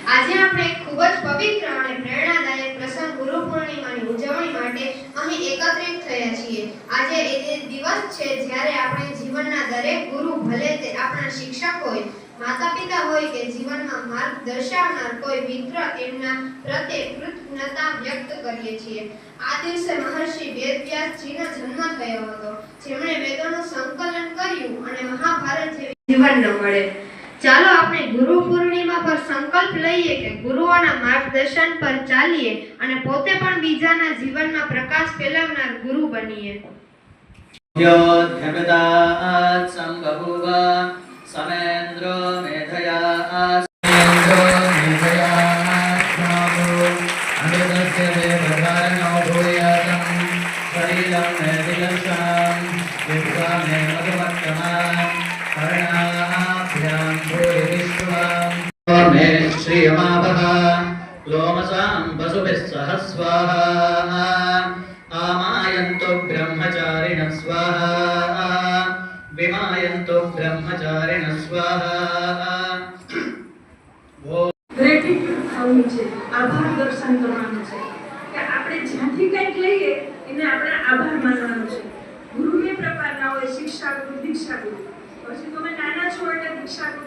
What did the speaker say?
આજે આપણે ખૂબ જ પવિત્ર અને પ્રેરણાદાયક પ્રસંગ ગુરુ પૂર્ણિમાની ઉજવણી માટે અહીં એકત્રિત થયા છીએ. આજે એ દિવસ છે જ્યારે આપણે જીવનના દરેક ગુરુ, ભલે તે આપણા શિક્ષક હોય, માતા-પિતા હોય કે જીવનમાં માર્ગ દર્શાવનાર કોઈ મિત્ર, તેમના પ્રત્યે કૃતજ્ઞતા વ્યક્ત કરીએ છીએ. આ દિવસે મહર્ષિ વેદવ્યાસજીનો જન્મ થયો હતો, જેમણે વેદોનું સંકલન કર્યું અને મહાભારત જેવી જીવન ન મળે. ચાલો આપણે ગુરુ પૂર્ણિમા પર સંકલ્પ લઈએ કે ગુરુઓના માર્ગદર્શન પર ચાલીએ અને પોતે પણ બીજાના જીવનમાં પ્રકાશ ફેલાવનાર ગુરુ બનીએ. યોધ્યગતાત સંબભુવ સમેન્દ્રો મેધયા અમૃતસ્ય દેવધારણો ભૂયાતં શરીરં મે દિલક્ષણં વિશ્વા મે મધુમત્તમં कर्णाभ्यां भूरिविश्वं मे श्रियमाभः लोमसां वसुभिः सह स्वाहा आमायन्तु ब्रह्मचारिणः स्वाहा विमायन्तु ब्रह्मचारिणः स्वाहा. ગ્રેટિટ્યુડ થવું છે, આભાર દર્શન કરવાનું છે કે આપણે જ્યાંથી કંઈક લઈએ એને આપણે આભાર માનવાનો છે. ગુરુ બે પ્રકારના હોય, શિક્ષા ગુરુ, દીક્ષા ગુરુ. પછી તમે નાના છો એટલે દીક્ષા ગુરુ